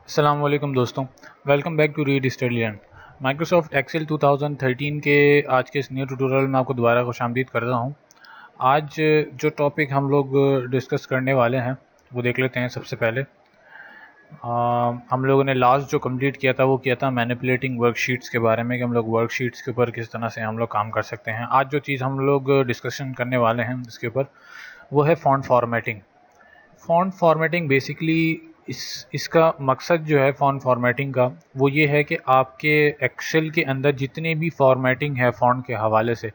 अस्सलाम वालेकुम दोस्तों, welcome back to read study learn. Microsoft Excel 2013 के आज के इस न्यू ट्यूटोरियल में आपको दोबारा खुशामदीद करता हूँ। आज जो टॉपिक हम लोग डिस्कस करने वाले हैं वो देख लेते हैं। सबसे पहले हम लोगों ने लास्ट जो कंप्लीट किया था वो किया था मैनिपुलेटिंग वर्कशीट्स के बारे में, कि हम लोग वर्कशीट्स के ऊपर किस तरह से हम लोग काम कर सकते हैं। आज जो चीज़ हम लोग डिस्कशन करने वाले हैं इसके ऊपर वो है font formatting. Font formatting basically इसका मकसद जो है फ़ॉन्ट फॉर्मेटिंग का वो ये है कि आपके एक्सेल के अंदर जितने भी फॉर्मेटिंग है फ़ॉन्ट के हवाले से,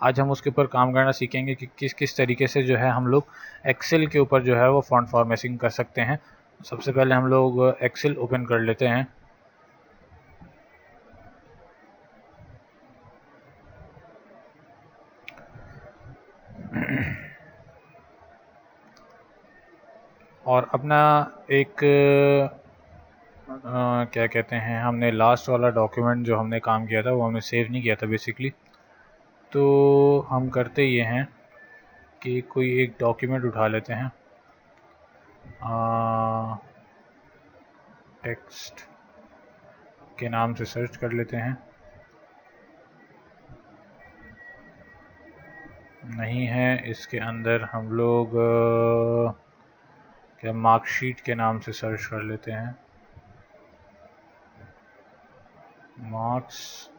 आज हम उसके ऊपर काम करना सीखेंगे कि किस किस तरीके से जो है हम लोग एक्सेल के ऊपर जो है वो फ़ॉन्ट फॉर्मेटिंग कर सकते हैं। सबसे पहले हम लोग एक्सेल ओपन कर लेते हैं। और अपना एक क्या कहते हैं, हमने लास्ट वाला डॉक्यूमेंट जो हमने काम किया था वो हमने सेव नहीं किया था बेसिकली। तो हम करते ये हैं कि कोई एक डॉक्यूमेंट उठा लेते हैं, टेक्स्ट के नाम से सर्च कर लेते हैं। नहीं है इसके अंदर, हम लोग क्या मार्कशीट के नाम से सर्च कर लेते हैं। मार्क्स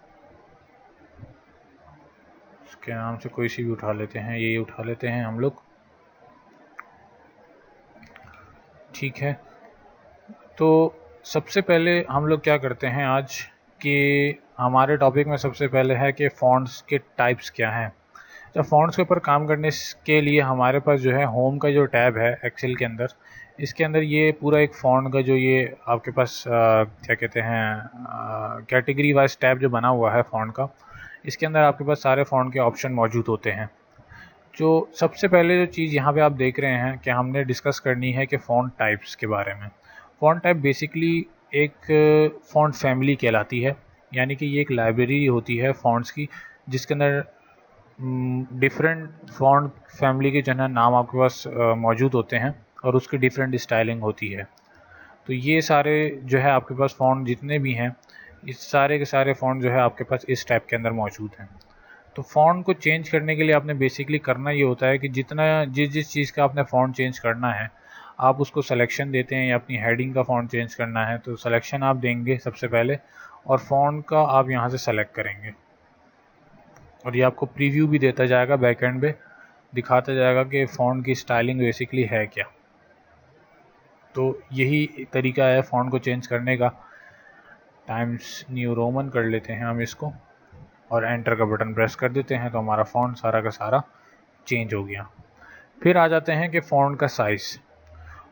के नाम से कोई सी भी उठा लेते हैं, ये उठा लेते हैं हम लोग। ठीक है, तो सबसे पहले हम लोग क्या करते हैं आज कि हमारे टॉपिक में सबसे पहले है कि फ़ॉन्ट्स के टाइप्स क्या हैं। जब फ़ॉन्ट्स के ऊपर काम करने के लिए हमारे पास जो है होम का जो टैब है एक्सेल के अंदर, इसके अंदर ये पूरा एक फ़ॉन्ट का जो ये आपके पास क्या कहते हैं कैटेगरी वाइज टैब जो बना हुआ है फ़ॉन्ट का, इसके अंदर आपके पास सारे फ़ॉन्ट के ऑप्शन मौजूद होते हैं। जो सबसे पहले जो चीज़ यहाँ पे आप देख रहे हैं कि हमने डिस्कस करनी है कि फ़ॉन्ट टाइप्स के बारे में। फ़ॉन्ट टाइप बेसिकली एक फ़ॉन्ट फैमिली कहलाती है, यानी कि ये एक लाइब्रेरी होती है फ़ॉन्ट्स की, जिसके अंदर डिफरेंट फ़ॉन्ट फैमिली के जो है नाम आपके पास मौजूद होते हैं और उसकी डिफरेंट स्टाइलिंग होती है। तो ये सारे जो है आपके पास फ़ॉन्ट जितने भी हैं, इस सारे के सारे फ़ॉन्ट जो है आपके पास इस टैब के अंदर मौजूद हैं। तो फ़ॉन्ट को चेंज करने के लिए आपने बेसिकली करना ये होता है कि जिस जिस चीज़ का आपने फ़ॉन्ट चेंज करना है, आप उसको सिलेक्शन देते हैं, या अपनी हेडिंग का फ़ॉन्ट चेंज करना है तो सिलेक्शन आप देंगे सबसे पहले, और फ़ॉन्ट का आप यहाँ से सेलेक्ट करेंगे और ये आपको प्रीव्यू भी देता जाएगा, बैकएंड पे दिखाता जाएगा कि फ़ॉन्ट की स्टाइलिंग बेसिकली है क्या। तो यही तरीका है फ़ॉन्ट को चेंज करने का। टाइम्स न्यू रोमन कर लेते हैं हम इसको और एंटर का बटन प्रेस कर देते हैं, तो हमारा फ़ॉन्ट सारा का सारा चेंज हो गया। फिर आ जाते हैं कि फ़ॉन्ट का साइज़।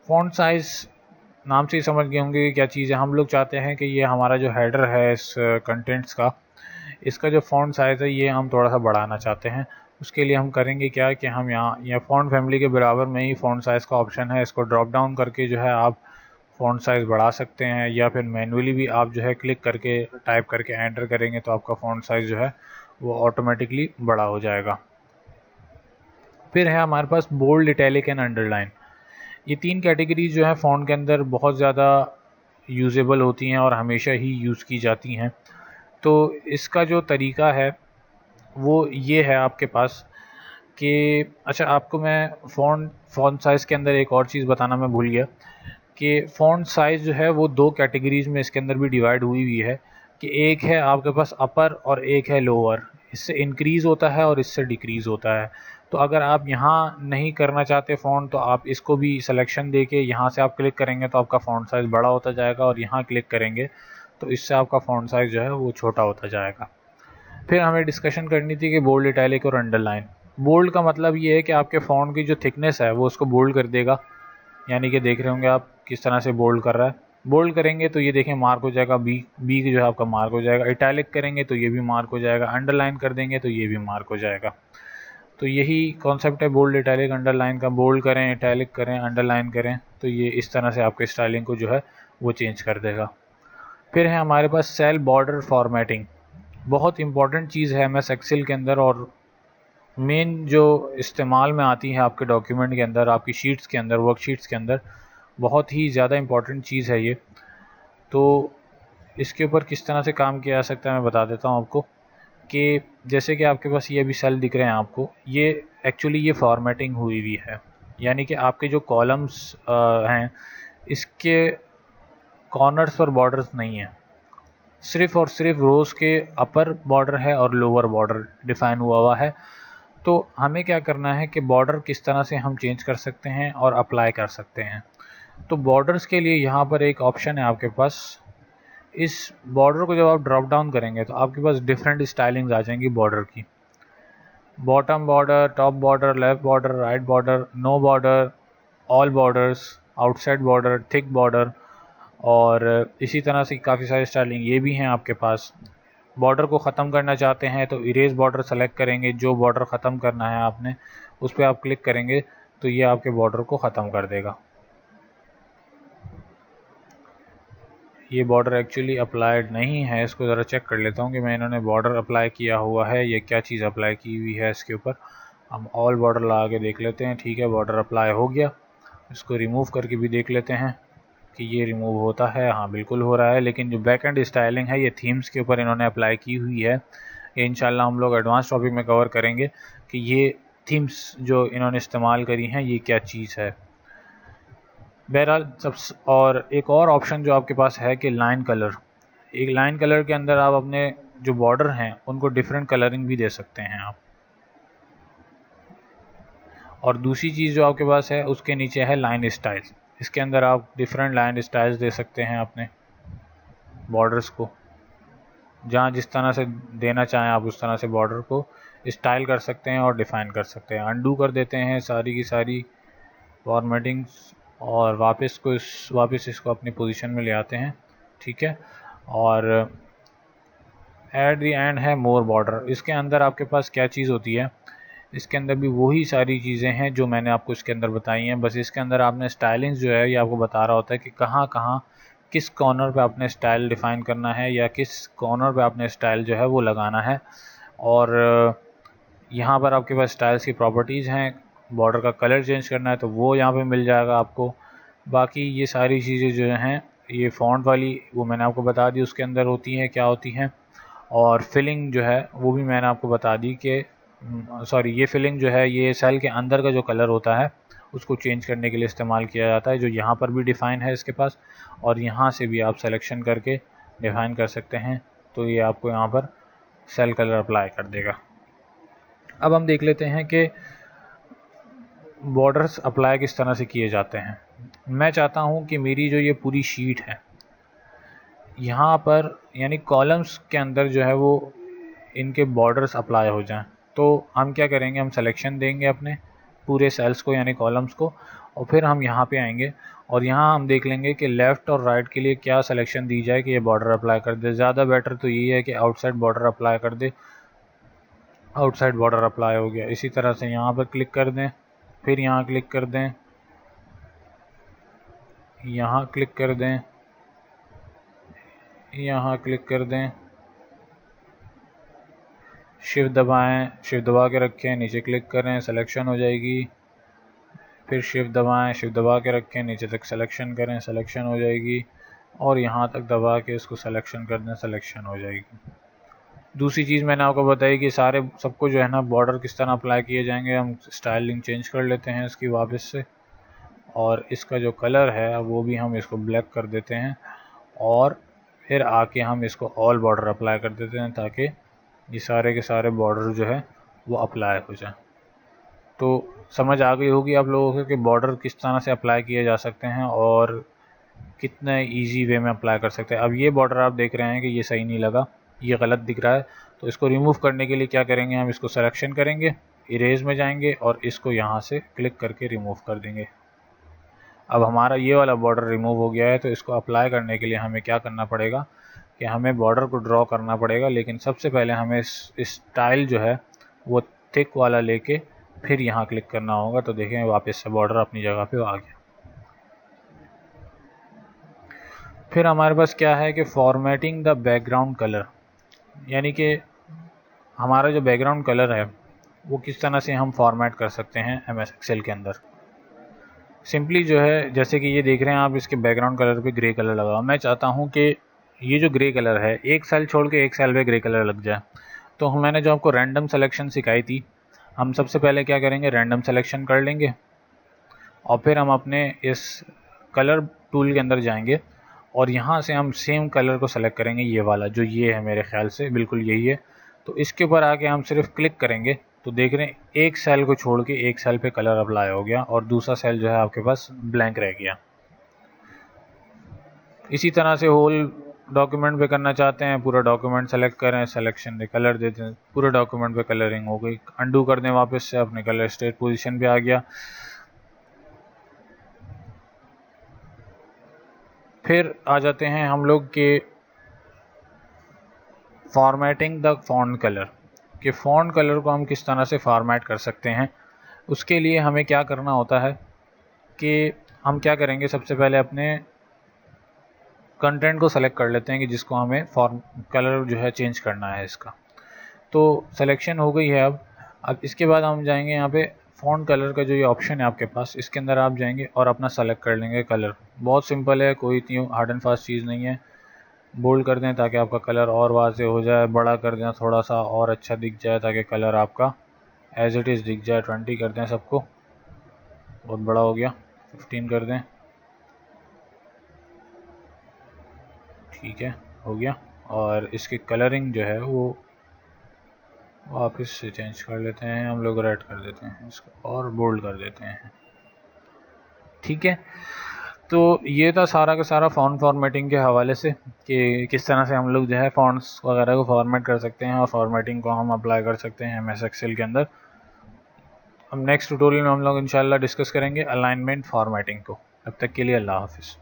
फ़ॉन्ट साइज़ नाम से ही समझ गए होंगे कि क्या चीज़ है। हम लोग चाहते हैं कि ये हमारा जो हेडर है इस कंटेंट्स का, इसका जो फ़ॉन्ट साइज़ है ये हम थोड़ा सा बढ़ाना चाहते हैं। उसके लिए हम करेंगे क्या कि हम यहाँ फ़ॉन्ट फैमिली के बराबर में ही फ़ॉन्ट साइज़ का ऑप्शन है, इसको ड्रॉप डाउन करके जो है आप फ़ॉन्ट साइज़ बढ़ा सकते हैं, या फिर मैनुअली भी आप जो है क्लिक करके टाइप करके एंटर करेंगे तो आपका फ़ॉन्ट साइज़ जो है वो ऑटोमेटिकली बड़ा हो जाएगा। फिर है हमारे पास बोल्ड, इटैलिक एंड अंडरलाइन। ये तीन कैटेगरी जो है फ़ॉन्ट के अंदर बहुत ज़्यादा यूजेबल होती हैं और हमेशा ही यूज़ की जाती हैं। तो इसका जो तरीका है वो ये है आपके पास कि अच्छा, आपको मैं फ़ॉन्ट साइज़ के अंदर एक और चीज़ बताना मैं भूल गया कि फ़ॉन्ट साइज़ जो है वो दो कैटेगरीज़ में इसके अंदर भी डिवाइड हुई हुई है, कि एक है आपके पास अपर और एक है लोअर। इससे इंक्रीज़ होता है और इससे डिक्रीज़ होता है। तो अगर आप यहाँ नहीं करना चाहते फ़ॉन्ट, तो आप इसको भी सिलेक्शन देके यहाँ से आप क्लिक करेंगे तो आपका फ़ॉन्ट साइज़ बड़ा होता जाएगा, और यहाँ क्लिक करेंगे तो इससे आपका फ़ॉन्ट साइज़ जो है वो छोटा होता जाएगा। फिर हमें डिस्कशन करनी थी कि बोल्ड, इटैलिक और अंडरलाइन। बोल्ड का मतलब ये है कि आपके फ़ॉन्ट की जो थिकनेस है वो उसको बोल्ड कर देगा, यानी कि देख रहे होंगे आप किस तरह से बोल्ड कर रहा है। बोल्ड करेंगे तो ये देखें मार्क हो जाएगा, बी जो है आपका मार्क हो जाएगा। इटैलिक करेंगे तो ये भी मार्क हो जाएगा। अंडरलाइन कर देंगे तो ये भी मार्क हो जाएगा। तो यही कॉन्सेप्ट है बोल्ड, इटैलिक, अंडरलाइन का। बोल्ड करें, इटैलिक करें, अंडरलाइन करें तो ये इस तरह से आपके स्टाइलिंग को जो है वो चेंज कर देगा। फिर है हमारे पास सेल बॉर्डर फॉर्मेटिंग। बहुत इंपॉर्टेंट चीज़ है एमएस एक्सेल के अंदर, और मेन जो इस्तेमाल में आती है आपके डॉक्यूमेंट के अंदर, आपकी शीट्स के अंदर, वर्कशीट्स के अंदर। बहुत ही ज़्यादा इम्पॉर्टेंट चीज़ है ये। तो इसके ऊपर किस तरह से काम किया जा सकता है मैं बता देता हूँ आपको कि जैसे कि आपके पास ये अभी सेल दिख रहे हैं आपको, ये एक्चुअली ये फॉर्मेटिंग हुई हुई है, यानी कि आपके जो कॉलम्स हैं इसके कॉर्नर्स पर बॉर्डर्स नहीं है, सिर्फ और सिर्फ रोज़ के अपर बॉर्डर है और लोअर बॉर्डर डिफ़ाइन हुआ है। तो हमें क्या करना है कि बॉर्डर किस तरह से हम चेंज कर सकते हैं और अप्लाई कर सकते हैं। तो बॉर्डर्स के लिए यहाँ पर एक ऑप्शन है आपके पास। इस बॉर्डर को जब आप ड्रॉप डाउन करेंगे तो आपके पास डिफरेंट स्टाइलिंग्स आ जाएंगी बॉर्डर की। Bottom border, top border, left border, right border, no border, all borders, outside border, thick border, और इसी तरह से काफ़ी सारे स्टाइलिंग ये भी हैं आपके पास। बॉर्डर को ख़त्म करना चाहते हैं तो इरेज बॉर्डर सेलेक्ट करेंगे, जो बॉर्डर ख़त्म करना है आपने उस पर आप क्लिक करेंगे तो ये आपके बॉर्डर को ख़त्म कर देगा। ये बॉर्डर एक्चुअली अप्लाइड नहीं है, इसको ज़रा चेक कर लेता हूँ कि मैं इन्होंने बॉर्डर अप्लाई किया हुआ है, ये क्या चीज़ अप्लाई की हुई है इसके ऊपर। हम ऑल बॉर्डर लगा के देख लेते हैं। ठीक है, बॉर्डर अप्लाई हो गया। इसको रिमूव करके भी देख लेते हैं कि ये रिमूव होता है। हाँ, बिल्कुल हो रहा है। लेकिन जो बैक एंड स्टाइलिंग है ये थीम्स के ऊपर इन्होंने अप्लाई की हुई है। ये इंशाल्लाह हम लोग एडवांस टॉपिक में कवर करेंगे कि ये थीम्स जो इन्होंने इस्तेमाल करी हैं ये क्या चीज़ है। बहरहाल और एक और ऑप्शन जो आपके पास है कि लाइन कलर। एक लाइन कलर के अंदर आप अपने जो बॉर्डर हैं उनको डिफरेंट कलरिंग भी दे सकते हैं आप। और दूसरी चीज़ जो आपके पास है उसके नीचे है लाइन स्टाइल। इसके अंदर आप डिफरेंट लाइन स्टाइल्स दे सकते हैं अपने बॉर्डर्स को, जहाँ जिस तरह से देना चाहें आप उस तरह से बॉर्डर को स्टाइल कर सकते हैं और डिफ़ाइन कर सकते हैं। अंडू कर देते हैं सारी की सारी फॉर्मेटिंग्स और वापस इसको अपनी पोजीशन में ले आते हैं। ठीक है, और एट दी एंड है मोर बॉर्डर। इसके अंदर आपके पास क्या चीज़ होती है, इसके अंदर भी वही सारी चीज़ें हैं जो मैंने आपको इसके अंदर बताई हैं, बस इसके अंदर आपने स्टाइलिंग्स जो है ये आपको बता रहा होता है कि कहाँ कहाँ किस कॉर्नर पे आपने स्टाइल डिफ़ाइन करना है या किस कॉर्नर पे आपने स्टाइल जो है वो लगाना है। और यहाँ पर आपके पास स्टाइल्स की प्रॉपर्टीज़ हैं। बॉर्डर का कलर चेंज करना है तो वो यहाँ पे मिल जाएगा आपको। बाकी ये सारी चीज़ें जो हैं ये फ़ॉन्ट वाली वो मैंने आपको बता दी उसके अंदर होती हैं क्या होती हैं। और फिलिंग जो है वो भी मैंने आपको बता दी कि ये फिलिंग जो है ये सेल के अंदर का जो कलर होता है उसको चेंज करने के लिए इस्तेमाल किया जाता है, जो यहाँ पर भी डिफ़ाइन है इसके पास, और यहाँ से भी आप सिलेक्शन करके डिफ़ाइन कर सकते हैं। तो ये आपको यहाँ पर सेल कलर अप्लाई कर देगा। अब हम देख लेते हैं कि बॉर्डर्स अप्लाई किस तरह से किए जाते हैं। मैं चाहता हूँ कि मेरी जो ये पूरी शीट है यहाँ पर यानी कॉलम्स के अंदर जो है वो इनके बॉर्डर्स अप्लाई हो जाएं। तो हम क्या करेंगे, हम सिलेक्शन देंगे अपने पूरे सेल्स को यानी कॉलम्स को, और फिर हम यहाँ पे आएंगे और यहाँ हम देख लेंगे कि लेफ़्ट और राइट के लिए क्या सिलेक्शन दी जाए कि ये बॉर्डर अप्लाई कर दे। ज़्यादा बेटर तो यही है कि आउटसाइड बॉर्डर अप्लाई कर दे। आउटसाइड बॉर्डर अप्लाई हो गया। इसी तरह से यहाँ पर क्लिक कर दें, फिर यहाँ क्लिक कर दें, यहाँ क्लिक कर दें, यहाँ क्लिक कर दें, शिफ्ट दबाएं, शिफ्ट दबा के रखें, नीचे क्लिक करें, सिलेक्शन हो जाएगी। फिर शिफ्ट दबाएं, शिफ्ट दबा के रखें, नीचे तक सिलेक्शन करें, सिलेक्शन हो जाएगी, और यहाँ तक दबा के इसको सिलेक्शन कर दें, सिलेक्शन हो जाएगी। दूसरी चीज़ मैंने आपको बताई कि सबको जो है ना बॉर्डर किस तरह अप्लाई किए जाएंगे। हम स्टाइलिंग चेंज कर लेते हैं इसकी वापस से, और इसका जो कलर है वो भी हम इसको ब्लैक कर देते हैं, और फिर आके हम इसको ऑल बॉर्डर अप्लाई कर देते हैं ताकि ये सारे के सारे बॉर्डर जो है वो अप्लाई हो जाए। तो समझ आ गई होगी आप लोगों को कि बॉर्डर किस तरह से अप्लाई किए जा सकते हैं और कितने इजी वे में अप्लाई कर सकते हैं। अब ये बॉर्डर आप देख रहे हैं कि ये सही नहीं लगा, ये गलत दिख रहा है, तो इसको रिमूव करने के लिए क्या करेंगे, हम इसको सिलेक्शन करेंगे, इरेज में जाएंगे और इसको यहाँ से क्लिक करके रिमूव कर देंगे। अब हमारा ये वाला बॉर्डर रिमूव हो गया है। तो इसको अप्लाई करने के लिए हमें क्या करना पड़ेगा कि हमें बॉर्डर को ड्रॉ करना पड़ेगा, लेकिन सबसे पहले हमें स्टाइल जो है वो थिक वाला लेके फिर यहाँ क्लिक करना होगा। तो देखें वापस से बॉर्डर अपनी जगह पे आ गया। फिर हमारे पास क्या है कि फॉर्मेटिंग द बैकग्राउंड कलर, यानी कि हमारा जो बैकग्राउंड कलर है वो किस तरह से हम फॉर्मेट कर सकते हैं MS एक्सेल के अंदर। सिंपली जो है, जैसे कि ये देख रहे हैं आप, इसके बैकग्राउंड कलर पे ग्रे कलर लगा हुआ। मैं चाहता हूँ कि ये जो ग्रे कलर है एक सेल छोड़ के एक सेल पे ग्रे कलर लग जाए। तो मैंने जो आपको रैंडम सिलेक्शन सिखाई थी, हम सबसे पहले क्या करेंगे, रैंडम सिलेक्शन कर लेंगे और फिर हम अपने इस कलर टूल के अंदर जाएंगे और यहाँ से हम सेम कलर को सेलेक्ट करेंगे, ये वाला जो ये है, मेरे ख्याल से बिल्कुल यही है। तो इसके ऊपर आके हम सिर्फ क्लिक करेंगे तो देख रहे हैं एक सेल को छोड़ के एक सेल पे कलर अप्लाई हो गया और दूसरा सेल जो है आपके पास ब्लैंक रह गया। इसी तरह से होल डॉक्यूमेंट पे करना चाहते हैं, पूरा डॉक्यूमेंट सेलेक्ट करें, सिलेक्शन पे कलर देते हैं, पूरे डॉक्यूमेंट पे कलरिंग हो गई। अंडू कर दें वापस से, अपने कलर स्टेट पोजीशन पे आ गया। फिर आ जाते हैं हम लोग के फॉर्मेटिंग द फॉन्ट कलर, कि फॉन्ट कलर को हम किस तरह से फॉर्मेट कर सकते हैं। उसके लिए हमें क्या करना होता है कि हम क्या करेंगे, सबसे पहले अपने कंटेंट को सेलेक्ट कर लेते हैं कि जिसको हमें फॉर्म कलर जो है चेंज करना है इसका। तो सिलेक्शन हो गई है। अब इसके बाद हम जाएंगे यहाँ पे फॉन्ट कलर का जो ये ऑप्शन है आपके पास, इसके अंदर आप जाएंगे और अपना सेलेक्ट कर लेंगे कलर। बहुत सिंपल है, कोई इतनी हार्ड एंड फास्ट चीज़ नहीं है। बोल्ड कर दें ताकि आपका कलर और वाज़ेह हो जाए, बड़ा कर दें थोड़ा सा और अच्छा दिख जाए ताकि कलर आपका एज इट इज़ दिख जाए। 20 कर दें सबको, बहुत बड़ा हो गया। 15 कर दें, ठीक है, हो गया। और इसकी कलरिंग जो है वो वापस से चेंज कर लेते हैं हम लोग, रेड कर देते हैं इसको और बोल्ड कर देते हैं, ठीक है। तो ये था सारा का सारा फॉन्ट फॉर्मेटिंग के हवाले से कि किस तरह से हम लोग जो है फॉन्ट्स वगैरह को फॉर्मेट कर सकते हैं और फॉर्मेटिंग को हम अप्लाई कर सकते हैं MS एक्सेल के अंदर। अब नेक्स्ट ट्यूटोरियल में हम लोग इंशाल्लाह डिस्कस करेंगे अलाइनमेंट फॉर्मेटिंग को। तब तक के लिए अल्लाह हाफिज़।